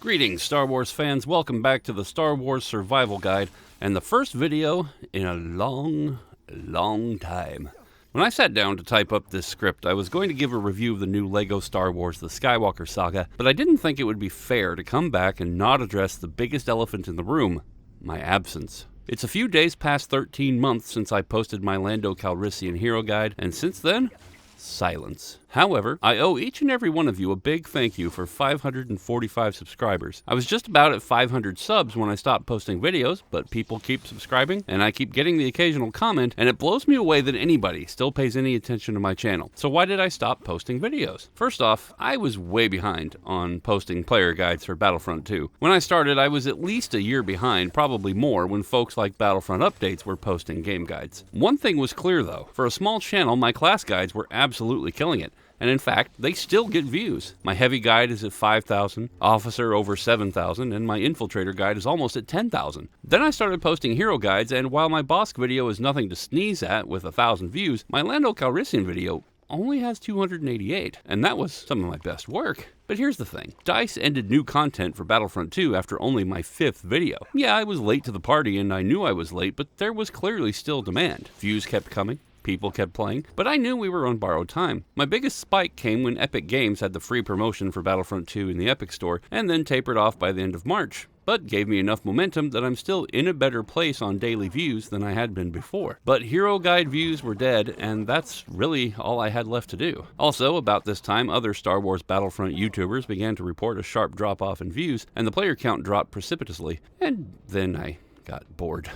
Greetings, Star Wars fans. Welcome back to the Star Wars Survival Guide, and the first video in a long time. When I sat down to type up this script, I was going to give a review of the new LEGO Star Wars The Skywalker Saga, but I didn't think it would be fair to come back and not address the biggest elephant in the room, my absence. It's a few days past 13 months since I posted my Lando Calrissian Hero Guide, and since then, silence. However, I owe each and every one of you a big thank you for 545 subscribers. I was just about at 500 subs when I stopped posting videos, but people keep subscribing, and I keep getting the occasional comment, and it blows me away that anybody still pays any attention to my channel. So why did I stop posting videos? First off, I was way behind on posting player guides for Battlefront 2. When I started, I was at least a year behind, probably more, when folks like Battlefront Updates were posting game guides. One thing was clear though, for a small channel, my class guides were absolutely killing it. And in fact, they still get views. My heavy guide is at 5,000, officer over 7,000, and my infiltrator guide is almost at 10,000. Then I started posting hero guides, and while my Bossk video is nothing to sneeze at with 1,000 views, my Lando Calrissian video only has 288, and that was some of my best work. But here's the thing, DICE ended new content for Battlefront 2 after only my 5th video. Yeah, I was late to the party and I knew I was late, but there was clearly still demand. Views kept coming. People kept playing, but I knew we were on borrowed time. My biggest spike came when Epic Games had the free promotion for Battlefront 2 in the Epic Store, and then tapered off by the end of March, but gave me enough momentum that I'm still in a better place on daily views than I had been before. But Hero Guide views were dead, and that's really all I had left to do. Also, about this time, other Star Wars Battlefront YouTubers began to report a sharp drop-off in views, and the player count dropped precipitously, and then I got bored.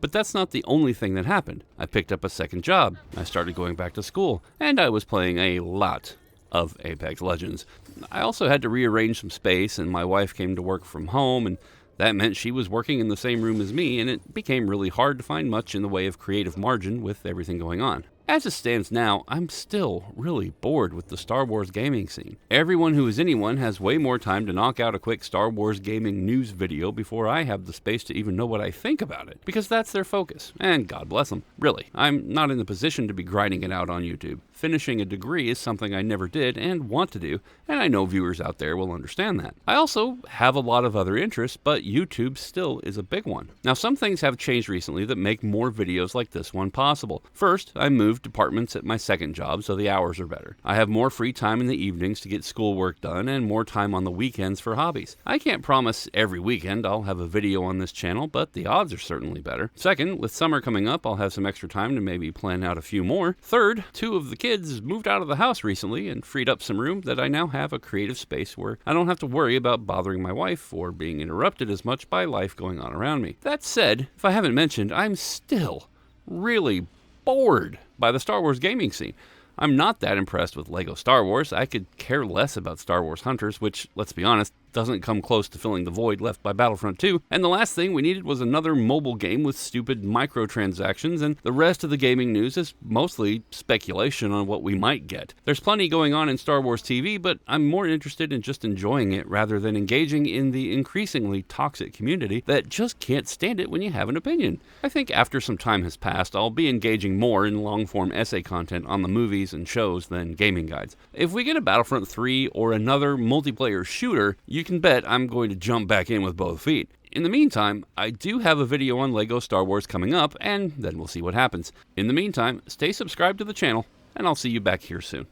But that's not the only thing that happened. I picked up a second job, I started going back to school, and I was playing a lot of Apex Legends. I also had to rearrange some space, and my wife came to work from home, and that meant she was working in the same room as me, and it became really hard to find much in the way of creative margin with everything going on. As it stands now, I'm still really bored with the Star Wars gaming scene. Everyone who is anyone has way more time to knock out a quick Star Wars gaming news video before I have the space to even know what I think about it, because that's their focus, and God bless them. Really, I'm not in the position to be grinding it out on YouTube. Finishing a degree is something I never did and want to do, and I know viewers out there will understand that. I also have a lot of other interests, but YouTube still is a big one. Now, some things have changed recently that make more videos like this one possible. First, I moved departments at my second job, so the hours are better. I have more free time in the evenings to get schoolwork done and more time on the weekends for hobbies. I can't promise every weekend I'll have a video on this channel, but the odds are certainly better. Second, with summer coming up, I'll have some extra time to maybe plan out a few more. Third, 2 of the kids moved out of the house recently and freed up some room that I now have a creative space where I don't have to worry about bothering my wife or being interrupted as much by life going on around me. That said, if I haven't mentioned, I'm still really bored by the Star Wars gaming scene. I'm not that impressed with LEGO Star Wars. I could care less about Star Wars Hunters, which, let's be honest, doesn't come close to filling the void left by Battlefront 2. And the last thing we needed was another mobile game with stupid microtransactions, and the rest of the gaming news is mostly speculation on what we might get. There's plenty going on in Star Wars TV, but I'm more interested in just enjoying it rather than engaging in the increasingly toxic community that just can't stand it when you have an opinion. I think after some time has passed, I'll be engaging more in long-form essay content on the movies and shows than gaming guides. If we get a Battlefront 3 or another multiplayer shooter, you can bet I'm going to jump back in with both feet. In the meantime, I do have a video on LEGO Star Wars coming up, and then we'll see what happens. In the meantime, stay subscribed to the channel, and I'll see you back here soon.